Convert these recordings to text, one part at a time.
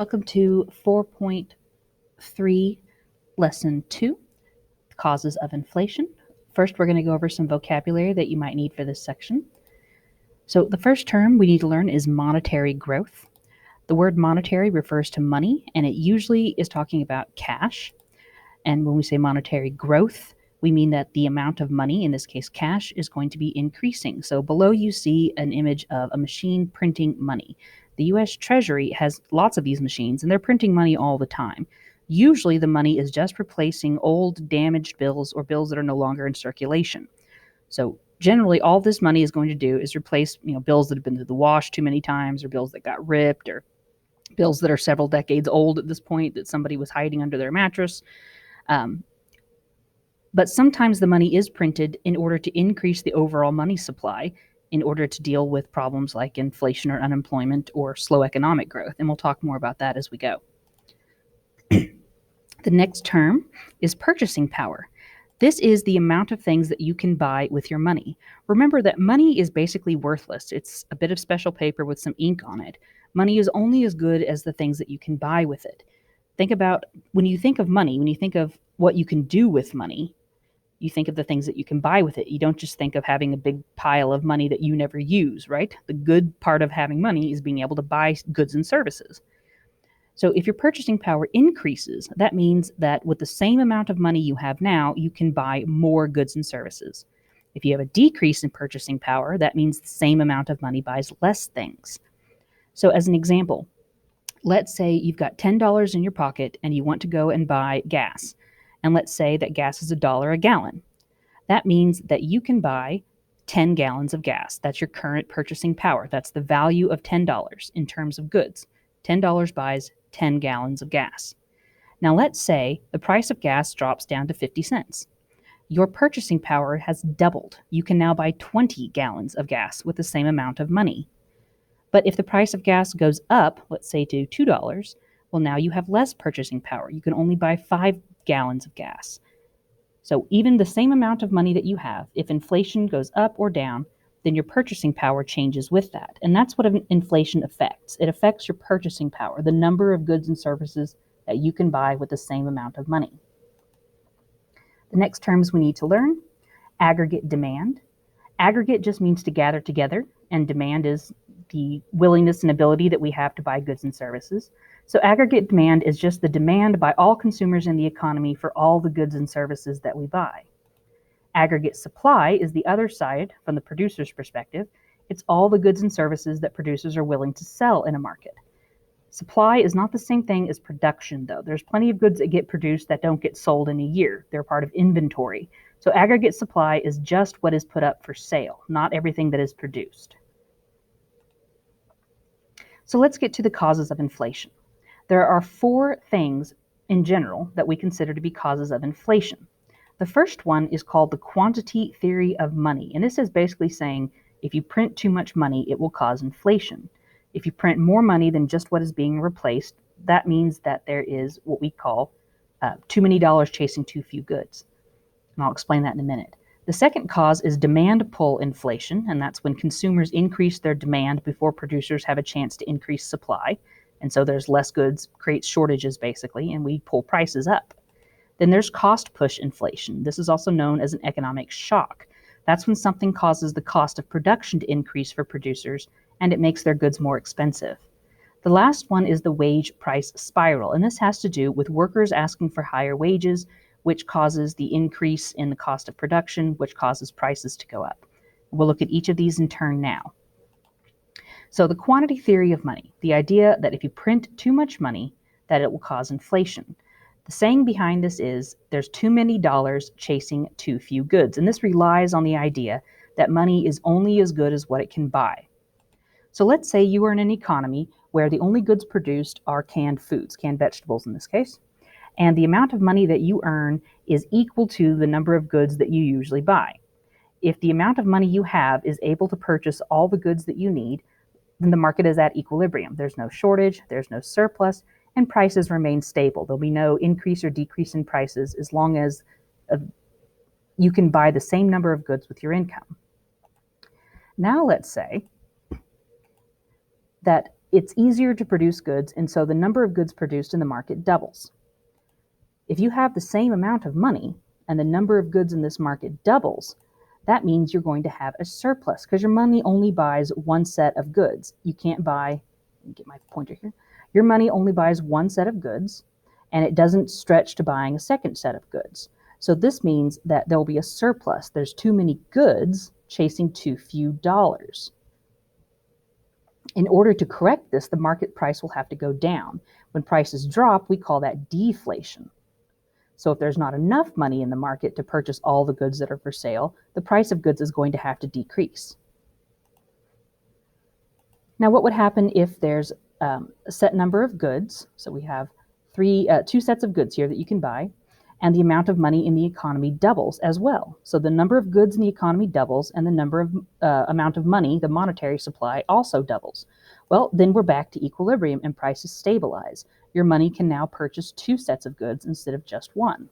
Welcome to 4.3, Lesson 2, Causes of Inflation. First, we're going to go over some vocabulary that you might need for this section. So the first term we need to learn is monetary growth. The word monetary refers to money, and it usually is talking about cash. And when we say monetary growth, we mean that the amount of money, in this case cash, is going to be increasing. So below you see an image of a machine printing money. The US Treasury has lots of these machines, and they're printing money all the time. Usually the money is just replacing old damaged bills or bills that are no longer in circulation. So generally all this money is going to do is replace, bills that have been through the wash too many times, or bills that got ripped, or bills that are several decades old at this point that somebody was hiding under their mattress. But sometimes the money is printed in order to increase the overall money supply in order to deal with problems like inflation or unemployment or slow economic growth. And we'll talk more about that as we go. The next term is purchasing power. This is the amount of things that you can buy with your money. Remember that money is basically worthless. It's a bit of special paper with some ink on it. Money is only as good as the things that you can buy with it. Think about when you think of money, when you think of what you can do with money, you think of the things that you can buy with it. You don't just think of having a big pile of money that you never use, right? The good part of having money is being able to buy goods and services. So if your purchasing power increases, that means that with the same amount of money you have now, you can buy more goods and services. If you have a decrease in purchasing power, that means the same amount of money buys less things. So as an example, let's say you've got $10 in your pocket and you want to go and buy gas. And let's say that gas is $1 a gallon. That means that you can buy 10 gallons of gas. That's your current purchasing power. That's the value of $10 in terms of goods. $10 buys 10 gallons of gas. Now let's say the price of gas drops down to 50 cents. Your purchasing power has doubled. You can now buy 20 gallons of gas with the same amount of money. But if the price of gas goes up, let's say to $2, well, now you have less purchasing power. You can only buy 5 gallons of gas. So even the same amount of money that you have, if inflation goes up or down, then your purchasing power changes with that. And that's what inflation affects. It affects your purchasing power, the number of goods and services that you can buy with the same amount of money. The next terms we need to learn: aggregate demand. Aggregate just means to gather together, and demand is the willingness and ability that we have to buy goods and services. So aggregate demand is just the demand by all consumers in the economy for all the goods and services that we buy. Aggregate supply is the other side from the producer's perspective. It's all the goods and services that producers are willing to sell in a market. Supply is not the same thing as production, though. There's plenty of goods that get produced that don't get sold in a year. They're part of inventory. So aggregate supply is just what is put up for sale, not everything that is produced. So let's get to the causes of inflation. There are 4 things in general that we consider to be causes of inflation. The first one is called the quantity theory of money, and this is basically saying if you print too much money, it will cause inflation. If you print more money than just what is being replaced, that means that there is what we call too many dollars chasing too few goods. And I'll explain that in a minute. The second cause is demand pull inflation, and that's when consumers increase their demand before producers have a chance to increase supply. And so there's less goods, creates shortages basically, and we pull prices up. Then there's cost push inflation. This is also known as an economic shock. That's when something causes the cost of production to increase for producers, and it makes their goods more expensive. The last one is the wage price spiral, and this has to do with workers asking for higher wages, which causes the increase in the cost of production, which causes prices to go up. We'll look at each of these in turn now. So the quantity theory of money, the idea that if you print too much money, that it will cause inflation. The saying behind this is there's too many dollars chasing too few goods, and this relies on the idea that money is only as good as what it can buy. So let's say you are in an economy where the only goods produced are canned foods, canned vegetables in this case, and the amount of money that you earn is equal to the number of goods that you usually buy. If the amount of money you have is able to purchase all the goods that you need, then the market is at equilibrium. There's no shortage, there's no surplus, and prices remain stable. There'll be no increase or decrease in prices as long as you can buy the same number of goods with your income. Now let's say that it's easier to produce goods, and so the number of goods produced in the market doubles. If you have the same amount of money and the number of goods in this market doubles, that means you're going to have a surplus because your money only buys one set of goods. You can't buy, let me get my pointer here. Your money only buys one set of goods, and it doesn't stretch to buying a second set of goods. So this means that there'll be a surplus. There's too many goods chasing too few dollars. In order to correct this, the market price will have to go down. When prices drop, we call that deflation. So if there's not enough money in the market to purchase all the goods that are for sale, the price of goods is going to have to decrease. Now, what would happen if there's a set number of goods? So we have two sets of goods here that you can buy, and the amount of money in the economy doubles as well. So the number of goods in the economy doubles, and the number of amount of money, the monetary supply, also doubles. Well, then we're back to equilibrium and prices stabilize. Your money can now purchase two sets of goods instead of just one.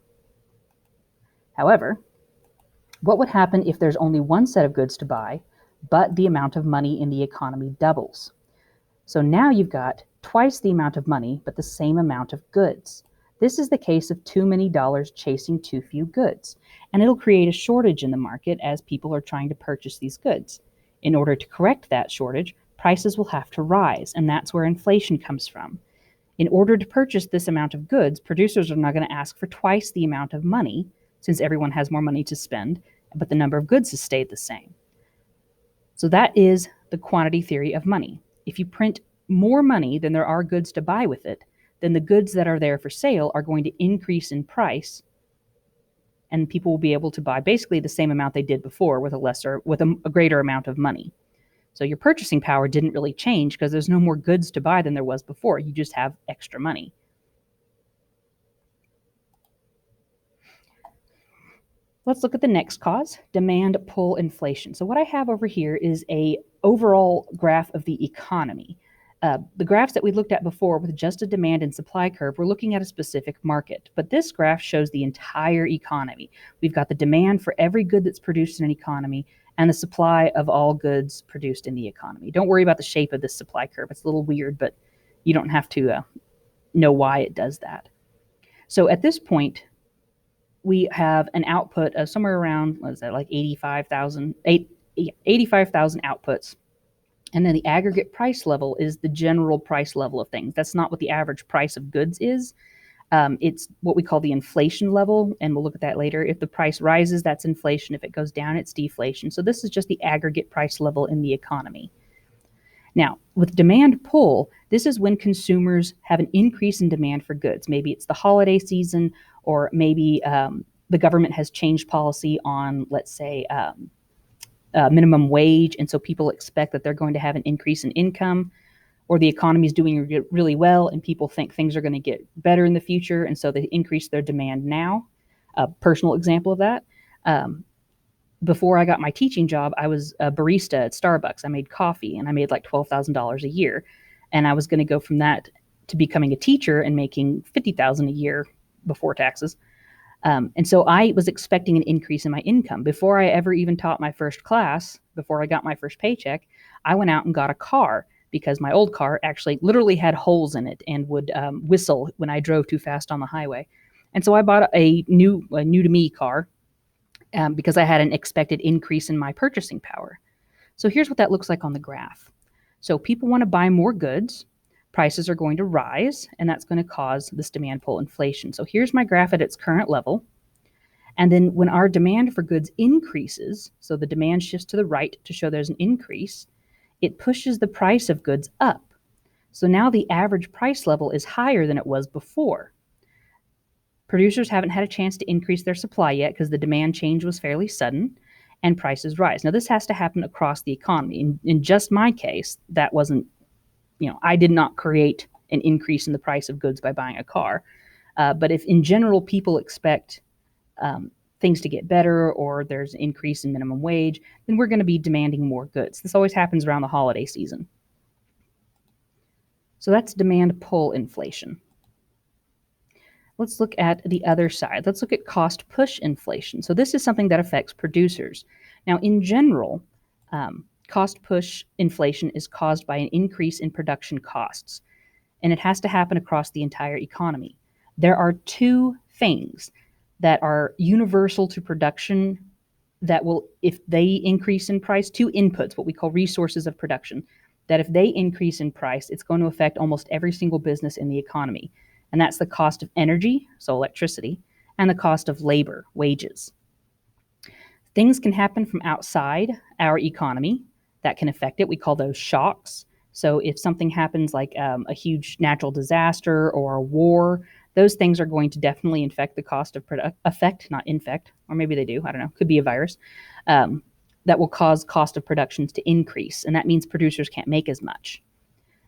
However, what would happen if there's only one set of goods to buy, but the amount of money in the economy doubles? So now you've got twice the amount of money, but the same amount of goods. This is the case of too many dollars chasing too few goods, and it'll create a shortage in the market as people are trying to purchase these goods. In order to correct that shortage, prices will have to rise, and that's where inflation comes from. In order to purchase this amount of goods, producers are now going to ask for twice the amount of money, since everyone has more money to spend, but the number of goods has stayed the same. So that is the quantity theory of money. If you print more money than there are goods to buy with it, then the goods that are there for sale are going to increase in price, and people will be able to buy basically the same amount they did before with a greater amount of money. So your purchasing power didn't really change because there's no more goods to buy than there was before. You just have extra money. Let's look at the next cause, demand pull inflation. So what I have over here is a overall graph of the economy. The graphs that we looked at before with just a demand and supply curve, we're looking at a specific market. But this graph shows the entire economy. We've got the demand for every good that's produced in an economy and the supply of all goods produced in the economy. Don't worry about the shape of this supply curve. It's a little weird, but you don't have to know why it does that. So at this point, we have an output of somewhere around, what is that, like 85,000 outputs. And then the aggregate price level is the general price level of things. That's not what the average price of goods is. It's what we call the inflation level, and we'll look at that later. If the price rises, that's inflation. If it goes down, it's deflation. So this is just the aggregate price level in the economy. Now, with demand pull, this is when consumers have an increase in demand for goods. Maybe it's the holiday season, or maybe the government has changed policy on, let's say, minimum wage, and so people expect that they're going to have an increase in income, or the economy is doing really well and people think things are going to get better in the future, and so they increase their demand now. A personal example of that, before I got my teaching job, I was a barista at Starbucks. I made coffee, and I made like $12,000 a year, and I was going to go from that to becoming a teacher and making $50,000 a year before taxes. And so I was expecting an increase in my income. Before I ever even taught my first class, before I got my first paycheck, I went out and got a car, because my old car actually literally had holes in it and would whistle when I drove too fast on the highway. And so I bought a new to me car because I had an expected increase in my purchasing power. So here's what that looks like on the graph. So people want to buy more goods. Prices are going to rise, and that's going to cause this demand pull inflation. So here's my graph at its current level. And then when our demand for goods increases, so the demand shifts to the right to show there's an increase, it pushes the price of goods up. So now the average price level is higher than it was before. Producers haven't had a chance to increase their supply yet because the demand change was fairly sudden, and prices rise. Now this has to happen across the economy. In just my case, that wasn't, I did not create an increase in the price of goods by buying a car. But if in general people expect things to get better, or there's an increase in minimum wage, then we're going to be demanding more goods. This always happens around the holiday season. So that's demand pull inflation. Let's look at the other side. Let's look at cost push inflation. So this is something that affects producers. Now, in general, cost push inflation is caused by an increase in production costs, and it has to happen across the entire economy. There are two things that are universal to production that will, if they increase in price, two inputs, what we call resources of production, that if they increase in price, it's going to affect almost every single business in the economy. And that's the cost of energy, so electricity, and the cost of labor, wages. Things can happen from outside our economy that can affect it. We call those shocks. So if something happens like a huge natural disaster or a war, those things are going to definitely affect the cost of not infect, or maybe they do, I don't know, could be a virus, that will cause cost of productions to increase. And that means producers can't make as much.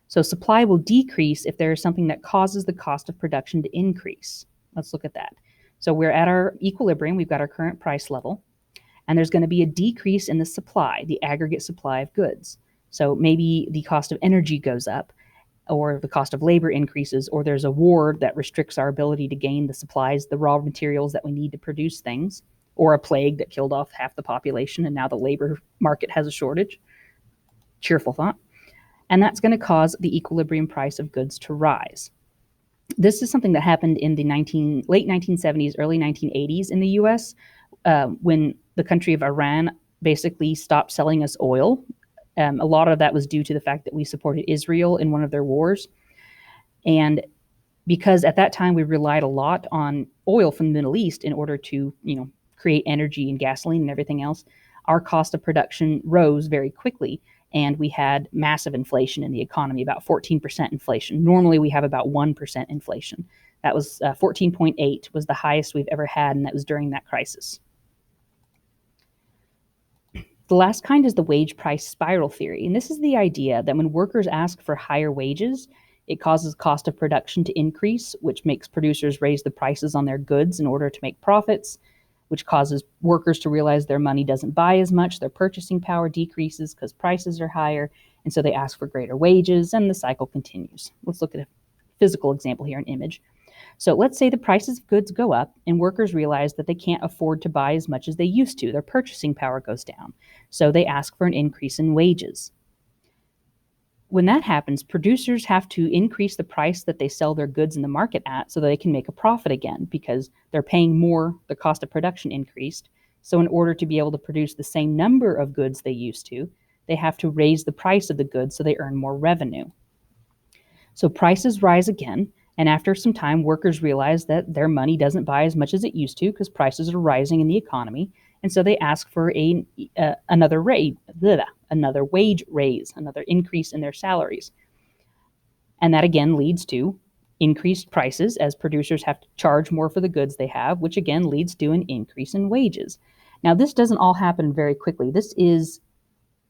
So supply will decrease if there is something that causes the cost of production to increase. Let's look at that. So we're at our equilibrium, we've got our current price level, and there's going to be a decrease in the supply, the aggregate supply of goods. So maybe the cost of energy goes up, or the cost of labor increases, or there's a war that restricts our ability to gain the supplies, the raw materials that we need to produce things, or a plague that killed off half the population and now the labor market has a shortage. Cheerful thought. And that's going to cause the equilibrium price of goods to rise. This is something that happened in the late 1970s, early 1980s in the US, when the country of Iran basically stopped selling us oil. A lot of that was due to the fact that we supported Israel in one of their wars. And because at that time we relied a lot on oil from the Middle East in order to, create energy and gasoline and everything else, our cost of production rose very quickly. And we had massive inflation in the economy, about 14% inflation. Normally we have about 1% inflation. That was 14.8 was the highest we've ever had, and that was during that crisis. The last kind is the wage price spiral theory. And this is the idea that when workers ask for higher wages, it causes cost of production to increase, which makes producers raise the prices on their goods in order to make profits, which causes workers to realize their money doesn't buy as much, their purchasing power decreases because prices are higher, and so they ask for greater wages, and the cycle continues. Let's look at a physical example here, an image. So let's say the prices of goods go up and workers realize that they can't afford to buy as much as they used to. Their purchasing power goes down. So they ask for an increase in wages. When that happens, producers have to increase the price that they sell their goods in the market at so that they can make a profit again because they're paying more, the cost of production increased. So in order to be able to produce the same number of goods they used to, they have to raise the price of the goods so they earn more revenue. So prices rise again. And after some time, workers realize that their money doesn't buy as much as it used to because prices are rising in the economy. And so they ask for another wage raise, another increase in their salaries. And that again leads to increased prices as producers have to charge more for the goods they have, which again leads to an increase in wages. Now, this doesn't all happen very quickly. This is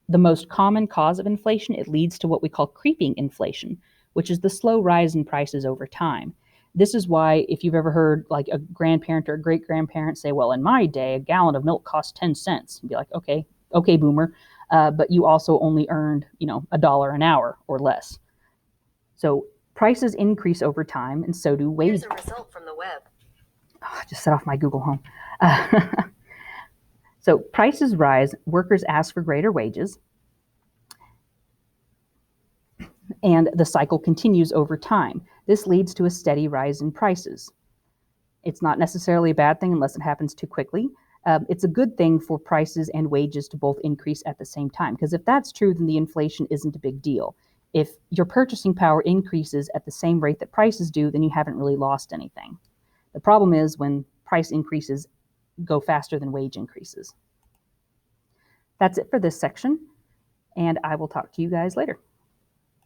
the most common cause of inflation. It leads to what we call creeping inflation, which is the slow rise in prices over time. This is why if you've ever heard like a grandparent or a great-grandparent say, well, in my day, a gallon of milk cost 10 cents. You'd be like, okay, boomer. But you also only earned, $1 an hour or less. So prices increase over time, and so do wages. Here's a result from the web. Oh, I just set off my Google Home. So prices rise, workers ask for greater wages, and the cycle continues over time. This leads to a steady rise in prices. It's not necessarily a bad thing unless it happens too quickly. It's a good thing for prices and wages to both increase at the same time, because if that's true, then the inflation isn't a big deal. If your purchasing power increases at the same rate that prices do, then you haven't really lost anything. The problem is when price increases go faster than wage increases. That's it for this section, and I will talk to you guys later.